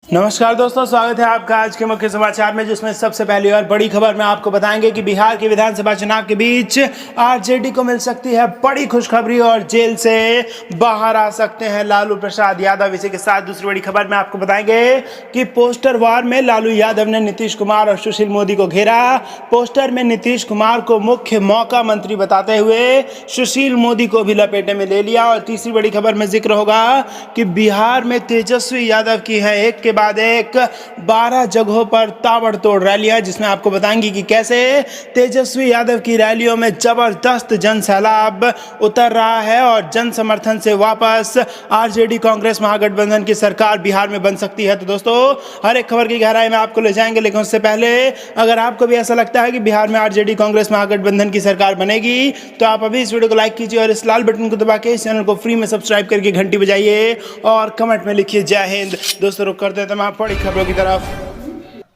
नमस्कार दोस्तों, स्वागत है आपका आज के मुख्य समाचार में, जिसमें सबसे पहली और बड़ी खबर में आपको बताएंगे कि बिहार के विधानसभा चुनाव के बीच आरजेडी को मिल सकती है बड़ी खुशखबरी और जेल से बाहर आ सकते हैं लालू प्रसाद यादव। इसी के साथ दूसरी बड़ी खबर में आपको बताएंगे कि पोस्टर वार में लालू यादव ने नीतीश कुमार और सुशील मोदी को घेरा। पोस्टर में नीतीश कुमार को मुख्य मौका मंत्री बताते हुए सुशील मोदी को भी लपेटे में ले लिया। और तीसरी बड़ी खबर में जिक्र होगा कि बिहार में तेजस्वी यादव की है एक के बाद एक 12 जगहों पर ताबड़तोड़ रैलियां, जिसमें आपको बताएंगे कि कैसे तेजस्वी यादव की रैलियों में जबरदस्त जन सैलाब उतर रहा है और जन समर्थन से वापस आरजेडी कांग्रेस महागठबंधन की सरकार बिहार में बन सकती है। तो दोस्तों, हर एक खबर की गहराई में आपको ले जाएंगे, लेकिन उससे पहले अगर आपको भी ऐसा लगता है कि बिहार में आरजेडी कांग्रेस महागठबंधन की सरकार बनेगी तो आप अभी इस वीडियो को लाइक कीजिए और इस लाल बटन को दबा के इस चैनल को फ्री में सब्सक्राइब करके घंटी बजाइए और कमेंट में लिखिए जय हिंद। दोस्तों, रुक करते हैं तमाम बड़ी खबरों की तरफ।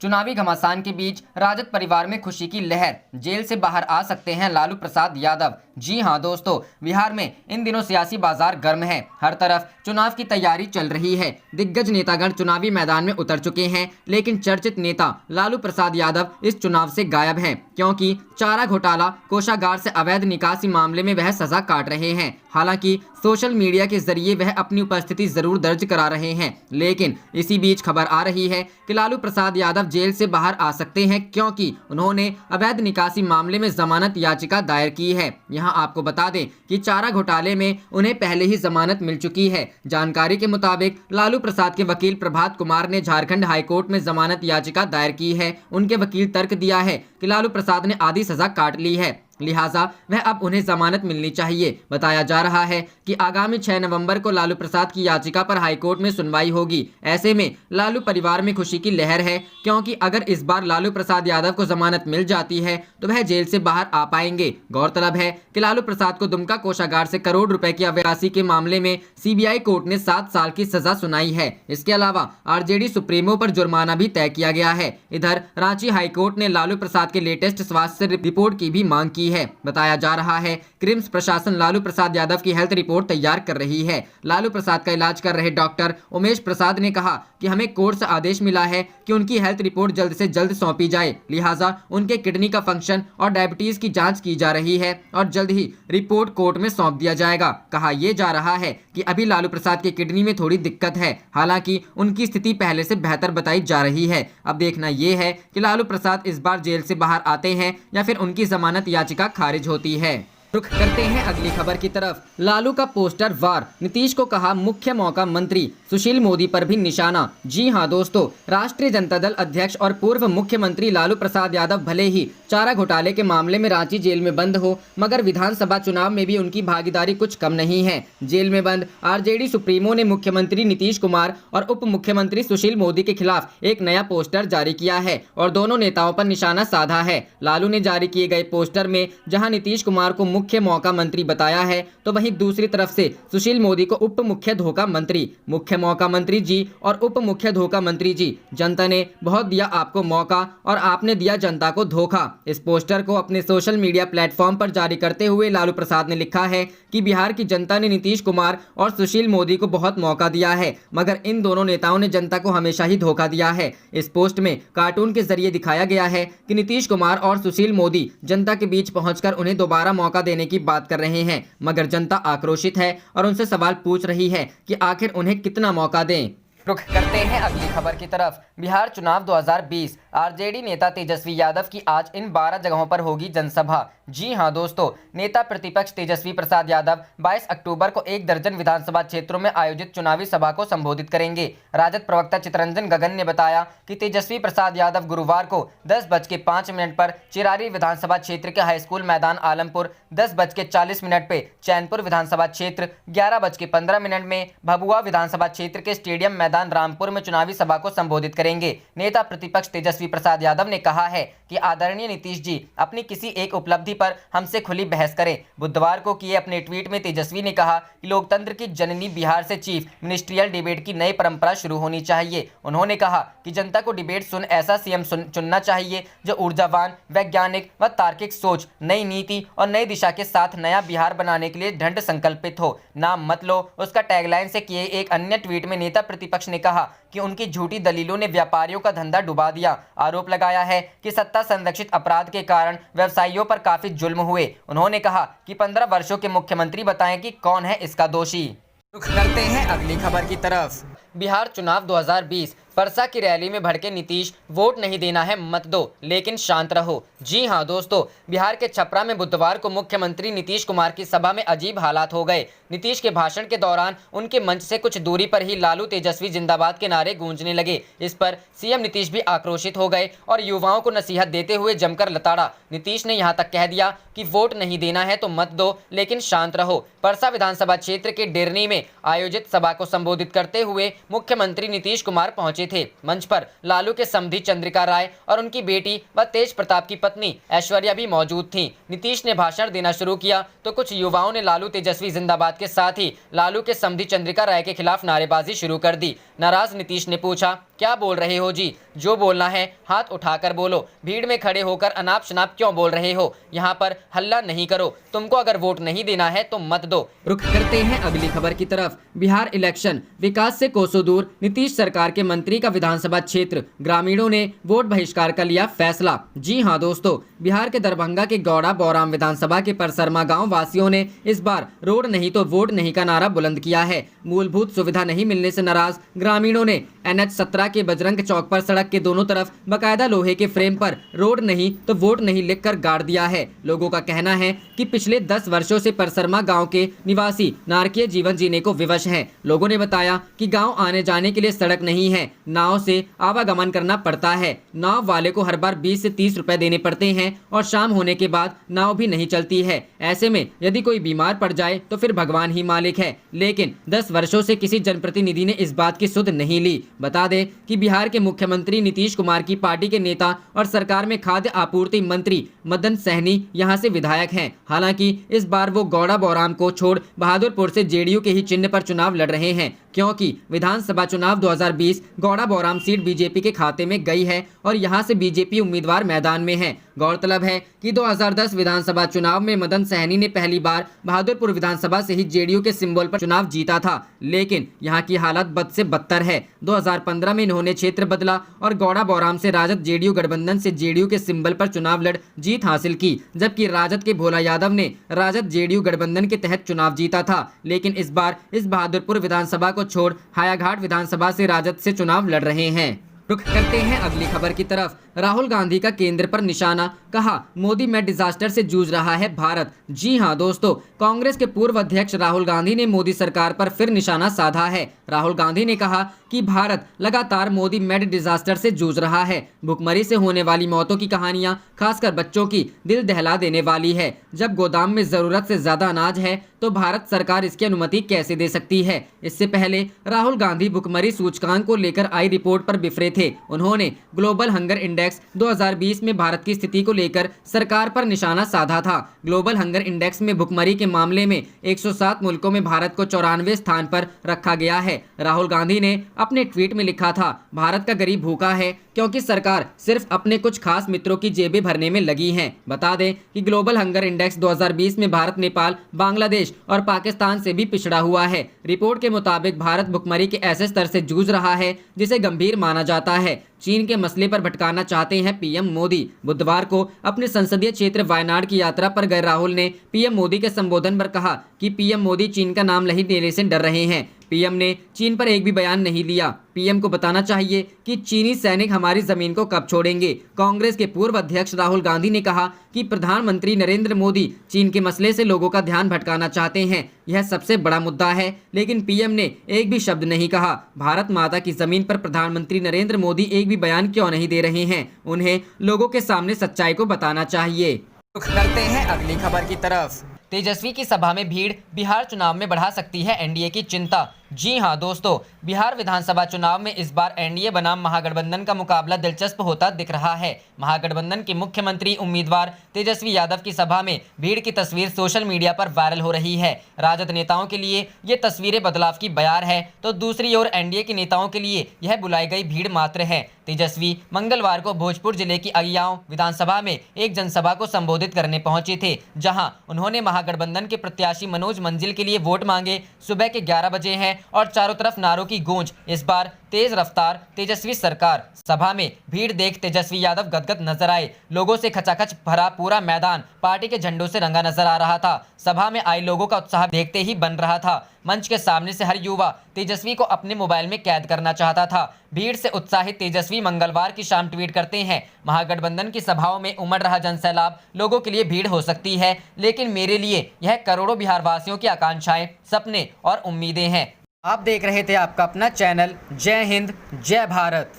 चुनावी घमासान के बीच राजद परिवार में खुशी की लहर, जेल से बाहर आ सकते हैं लालू प्रसाद यादव। जी हां दोस्तों, बिहार में इन दिनों सियासी बाजार गर्म है। हर तरफ चुनाव की तैयारी चल रही है। दिग्गज नेतागण चुनावी मैदान में उतर चुके हैं, लेकिन चर्चित नेता लालू प्रसाद यादव इस चुनाव से गायब हैं, क्योंकि चारा घोटाला कोषागार से अवैध निकासी मामले में वह सजा काट रहे हैं। हालांकि सोशल मीडिया के जरिए वह अपनी उपस्थिति जरूर दर्ज करा रहे हैं, लेकिन इसी बीच खबर आ रही है कि लालू प्रसाद यादव जेल से बाहर आ सकते हैं, क्योंकि उन्होंने अवैध निकासी मामले में जमानत याचिका दायर की है। यहां आपको बता दें कि चारा घोटाले में उन्हें पहले ही जमानत मिल चुकी है। जानकारी के मुताबिक लालू प्रसाद के वकील प्रभात कुमार ने झारखंड हाईकोर्ट में जमानत याचिका दायर की है। उनके वकील तर्क दिया है कि लालू प्रसाद ने आधी सजा काट ली है, लिहाजा वह अब उन्हें जमानत मिलनी चाहिए। बताया जा रहा है कि आगामी 6 नवंबर को लालू प्रसाद की याचिका पर हाईकोर्ट में सुनवाई होगी। ऐसे में लालू परिवार में खुशी की लहर है, क्योंकि अगर इस बार लालू प्रसाद यादव को जमानत मिल जाती है तो वह जेल से बाहर आ पाएंगे। गौरतलब है कि लालू प्रसाद को दुमका कोषागार से करोड़ रुपए की अवैध के मामले में सीबीआई कोर्ट ने 7 साल की सजा सुनाई है। इसके अलावा आरजेडी सुप्रीमो पर जुर्माना भी तय किया गया है। इधर रांची हाईकोर्ट ने लालू प्रसाद के लेटेस्ट स्वास्थ्य रिपोर्ट की भी मांग की है। बताया जा रहा है क्रिम्स प्रशासन लालू प्रसाद यादव की हेल्थ रिपोर्ट तैयार कर रही है। लालू प्रसाद का इलाज कर रहे डॉक्टर उमेश प्रसाद ने कहा कि हमें कोर्ट से आदेश मिला है कि उनकी हेल्थ रिपोर्ट जल्द से जल्द सौंपी जाए, लिहाजा उनके किडनी का फंक्शन और डायबिटीज की जांच की जा रही है और जल्द ही रिपोर्ट कोर्ट में सौंप दिया जाएगा। कहा यह जा रहा है कि अभी लालू प्रसाद की किडनी में थोड़ी दिक्कत है, हालांकि उनकी स्थिति पहले से बेहतर बताई जा रही है। अब देखना यह है कि लालू प्रसाद इस बार जेल से बाहर आते हैं या फिर उनकी जमानत याचिका खारिज होती है। रुख करते हैं अगली खबर की तरफ। लालू का पोस्टर वार, नीतीश को कहा मुख्य मौका मंत्री, सुशील मोदी पर भी निशाना। जी हां दोस्तों, राष्ट्रीय जनता दल अध्यक्ष और पूर्व मुख्यमंत्री लालू प्रसाद यादव भले ही चारा घोटाले के मामले में रांची जेल में बंद हो, मगर विधानसभा चुनाव में भी उनकी भागीदारी कुछ कम नहीं है। जेल में बंद आरजेडी सुप्रीमो ने मुख्यमंत्री नीतीश कुमार और उप मुख्यमंत्री सुशील मोदी के खिलाफ एक नया पोस्टर जारी किया है और दोनों नेताओं पर निशाना साधा है। लालू ने जारी किए गए पोस्टर में जहां नीतीश कुमार को मुख्य मौका मंत्री बताया है, तो वहीं दूसरी तरफ से सुशील मोदी को उप मुख्य धोखा मंत्री। मुख्य मौका मंत्री जी और उप मुख्य धोखा मंत्री जी, जनता ने बहुत दिया आपको मौका और आपने दिया जनता को धोखा। इस पोस्टर को अपने सोशल मीडिया प्लेटफॉर्म पर जारी करते हुए लालू प्रसाद ने लिखा है कि बिहार की जनता ने नीतीश कुमार और सुशील मोदी को बहुत मौका दिया है, मगर इन दोनों नेताओं ने जनता को हमेशा ही धोखा दिया है। इस पोस्ट में कार्टून के जरिए दिखाया गया है कि नीतीश कुमार और सुशील मोदी जनता के बीच पहुंचकर उन्हें दोबारा मौका देने की बात कर रहे हैं, मगर जनता आक्रोशित है और उनसे सवाल पूछ रही है कि आखिर उन्हें कितना मौका दें। रुख करते हैं अगली खबर की तरफ। बिहार चुनाव 2020, आरजेडी नेता तेजस्वी यादव की आज इन 12 जगहों पर होगी जनसभा। जी हां दोस्तों, नेता प्रतिपक्ष तेजस्वी प्रसाद यादव 22 अक्टूबर को 1 दर्जन विधानसभा क्षेत्रों में आयोजित चुनावी सभा को संबोधित करेंगे। राजद प्रवक्ता चितरंजन गगन ने बताया कि तेजस्वी प्रसाद यादव गुरुवार को 10:05 पर चिरारी विधानसभा क्षेत्र के हाईस्कूल मैदान आलमपुर, 10:40 पे चैनपुर विधानसभा क्षेत्र, 11:15 में भभुआ विधानसभा क्षेत्र के स्टेडियम मैदान रामपुर में चुनावी सभा को संबोधित करेंगे। नेता प्रतिपक्ष तेजस्वी प्रसाद यादव ने कहा है कि आदरणीय नीतीश जी अपनी किसी एक उपलब्धि पर हमसे खुली बहस करें। बुधवार को किए अपने ट्वीट में तेजस्वी ने कहा कि लोकतंत्र की जननी बिहार से चीफ मिनिस्ट्रियल डिबेट की नई परंपरा शुरू होनी चाहिए। उन्होंने कहा कि जनता को डिबेट सुन ऐसा सीएम चुनना चाहिए जो ऊर्जावान, वैज्ञानिक व तार्किक सोच, नई नीति और नई दिशा के साथ नया बिहार बनाने के लिए दृढ़ संकल्पित हो। नाम मत लो, उसका टैगलाइन से किए एक अन्य ट्वीट में नेता प्रतिपक्ष ने कहा कि उनकी झूठी दलीलों ने व्यापारियों का धंधा डुबा दिया। आरोप लगाया है कि सत्ता संरक्षित अपराध के कारण व्यवसायियों पर काफी जुल्म हुए। उन्होंने कहा कि 15 वर्षों के मुख्यमंत्री बताएं कि कौन है इसका दोषी। रुख करते हैं अगली खबर की तरफ। बिहार चुनाव 2020, परसा की रैली में भड़के नीतीश, वोट नहीं देना है मत दो लेकिन शांत रहो। जी हां दोस्तों, बिहार के छपरा में बुधवार को मुख्यमंत्री नीतीश कुमार की सभा में अजीब हालात हो गए। नीतीश के भाषण के दौरान उनके मंच से कुछ दूरी पर ही लालू तेजस्वी जिंदाबाद के नारे गूंजने लगे। इस पर सीएम नीतीश भी आक्रोशित हो गए और युवाओं को नसीहत देते हुए जमकर लताड़ा। नीतीश ने यहां तक कह दिया कि वोट नहीं देना है तो मत दो लेकिन शांत रहो। परसा विधानसभा क्षेत्र के डेरनी में आयोजित सभा को संबोधित करते हुए मुख्यमंत्री नीतीश कुमार पहुंचे थे। मंच पर लालू के समधी चंद्रिका राय और उनकी बेटी व तेज प्रताप की पत्नी ऐश्वर्या भी मौजूद थीं। नीतीश ने भाषण देना शुरू किया तो कुछ युवाओं ने लालू तेजस्वी जिंदाबाद के साथ ही लालू के समधी चंद्रिका राय के खिलाफ नारेबाजी शुरू कर दी। नाराज नीतीश ने पूछा, क्या बोल रहे हो जी? जो बोलना है हाथ उठाकर बोलो। भीड़ में खड़े होकर अनाप शनाप क्यों बोल रहे हो? यहाँ पर हल्ला नहीं करो। तुमको अगर वोट नहीं देना है तो मत दो। रुख करते हैं अगली खबर की तरफ। बिहार इलेक्शन, विकास से कोसों दूर, नीतीश सरकार के मंत्री का विधानसभा क्षेत्र, ग्रामीणों ने वोट बहिष्कार का लिया फैसला। जी हाँ दोस्तों, बिहार के दरभंगा के गौड़ा बौराम विधानसभा के परसरमा गाँव वासियों ने इस बार रोड नहीं तो वोट नहीं का नारा बुलंद किया है। मूलभूत सुविधा नहीं मिलने से नाराज ग्रामीणों ने NH 17 के बजरंग चौक पर सड़क के दोनों तरफ बकायदा लोहे के फ्रेम पर रोड नहीं तो वोट नहीं लिखकर गाड़ दिया है। लोगों का कहना है कि पिछले 10 वर्षों से परसरमा गांव के निवासी नारकीय जीवन जीने को विवश हैं। लोगों ने बताया कि गांव आने जाने के लिए सड़क नहीं है, नाव से आवागमन करना पड़ता है। नाव वाले को हर बार 20 से 30 रुपए देने पड़ते हैं और शाम होने के बाद नाव भी नहीं चलती है। ऐसे में यदि कोई बीमार पड़ जाए तो फिर भगवान ही मालिक है। लेकिन 10 वर्षों से किसी जनप्रतिनिधि ने इस बात की सुध नहीं ली। बता दें कि बिहार के मुख्यमंत्री नीतीश कुमार की पार्टी के नेता और सरकार में खाद्य आपूर्ति मंत्री मदन सहनी यहां से विधायक हैं। हालांकि इस बार वो गौड़ा बौराम को छोड़ बहादुरपुर से जेडीयू के ही चिन्ह पर चुनाव लड़ रहे हैं, क्योंकि विधानसभा चुनाव 2020 गौड़ा बौराम सीट बीजेपी के खाते में गई है और यहां से बीजेपी उम्मीदवार मैदान में है। गौरतलब है कि 2010 विधानसभा चुनाव में मदन सहनी ने पहली बार बहादुरपुर विधानसभा से ही जेडीयू के सिंबल पर चुनाव जीता था, लेकिन यहां की हालत बद से बदतर है। 2015 में इन्होंने क्षेत्र बदला और गौड़ा बौराम से राजद जेडीयू गठबंधन से जेडीयू के सिंबल पर चुनाव लड़ जीत हासिल की, जबकि राजद के भोला यादव ने राजद जेडीयू गठबंधन के तहत चुनाव जीता था। लेकिन इस बार इस बहादुरपुर विधानसभा को छोड़ हायाघाट विधानसभा से राजद से चुनाव लड़ रहे हैं। रुख करते हैं अगली खबर की तरफ। राहुल गांधी का केंद्र पर निशाना, कहा मोदी में डिजास्टर से जूझ रहा है भारत। जी हां दोस्तों, कांग्रेस के पूर्व अध्यक्ष राहुल गांधी ने मोदी सरकार पर फिर निशाना साधा है। राहुल गांधी ने कहा कि भारत लगातार मोदी मेड डिजास्टर से जूझ रहा है। भुखमरी से होने वाली मौतों की कहानियां खासकर बच्चों की दिल दहला देने वाली है। जब गोदाम में जरूरत से ज्यादा अनाज है तो भारत सरकार इसकी अनुमति कैसे दे सकती है? इससे पहले राहुल गांधी भुखमरी सूचकांक को लेकर आई रिपोर्ट पर बिफरे थे। उन्होंने ग्लोबल हंगर इंडेक्स 2020 में भारत की स्थिति को लेकर सरकार पर निशाना साधा था। ग्लोबल हंगर इंडेक्स में भुखमरी के मामले में 107 मुल्कों में भारत को 94वें स्थान पर रखा गया है। राहुल गांधी ने अपने ट्वीट में लिखा था, भारत का गरीब भूखा है क्योंकि सरकार सिर्फ अपने कुछ खास मित्रों की जेबें भरने में लगी है। बता दें कि ग्लोबल हंगर इंडेक्स 2020 में भारत, नेपाल, बांग्लादेश और पाकिस्तान से भी पिछड़ा हुआ है। रिपोर्ट के मुताबिक भारत भुखमरी के ऐसे स्तर से जूझ रहा है जिसे गंभीर माना जाता है। चीन के मसले पर भटकाना चाहते हैं पीएम मोदी। बुधवार को अपने संसदीय क्षेत्र वायनाड की यात्रा पर गए राहुल ने पीएम मोदी के संबोधन पर कहा कि पीएम मोदी चीन का नाम नहीं लेने से डर रहे हैं। पीएम ने चीन पर एक भी बयान नहीं लिया। पीएम को बताना चाहिए कि चीनी सैनिक हमारी जमीन को कब छोड़ेंगे। कांग्रेस के पूर्व अध्यक्ष राहुल गांधी ने कहा कि प्रधानमंत्री नरेंद्र मोदी चीन के मसले से लोगों का ध्यान भटकाना चाहते हैं। यह सबसे बड़ा मुद्दा है, लेकिन पीएम ने एक भी शब्द नहीं कहा। भारत माता की जमीन पर प्रधानमंत्री नरेंद्र मोदी एक भी बयान क्यों नहीं दे रहे हैं? उन्हें लोगों के सामने सच्चाई को बताना चाहिए। रुख करते हैं अगली खबर की तरफ। तेजस्वी की सभा में भीड़, बिहार चुनाव में बढ़ा सकती है एनडीए की चिंता। जी हां दोस्तों, बिहार विधानसभा चुनाव में इस बार एनडीए बनाम महागठबंधन का मुकाबला दिलचस्प होता दिख रहा है। महागठबंधन के मुख्यमंत्री उम्मीदवार तेजस्वी यादव की सभा में भीड़ की तस्वीर सोशल मीडिया पर वायरल हो रही है। राजद नेताओं के लिए ये तस्वीरें बदलाव की बयार है, तो दूसरी ओर एनडीए के नेताओं के लिए यह बुलाई गई भीड़ मात्र है। तेजस्वी मंगलवार को भोजपुर जिले की अगियाओं विधानसभा में एक जनसभा को संबोधित करने पहुंचे थे, जहां उन्होंने महागठबंधन के प्रत्याशी मनोज मंजिल के लिए वोट मांगे। सुबह के 11 बजे हैं और चारों तरफ नारों की गूंज। इस बार तेज रफ्तार तेजस्वी सरकार। सभा में भीड़ देख तेजस्वी यादव गदगद नजर आए। लोगों से खचाखच भरा पूरा मैदान पार्टी के झंडों से रंगा नजर आ रहा था। सभा में आए लोगों का उत्साह देखते ही बन रहा था। मंच के सामने से हर युवा तेजस्वी को अपने मोबाइल में कैद करना चाहता था। भीड़ से उत्साहित तेजस्वी मंगलवार की शाम ट्वीट करते हैं, महागठबंधन की सभाओं में उमड़ रहा जनसैलाब लोगों के लिए भीड़ हो सकती है, लेकिन मेरे लिए यह करोड़ों बिहार वासियों की आकांक्षाएं, सपने और उम्मीदें हैं। आप देख रहे थे आपका अपना चैनल जय हिंद जय भारत।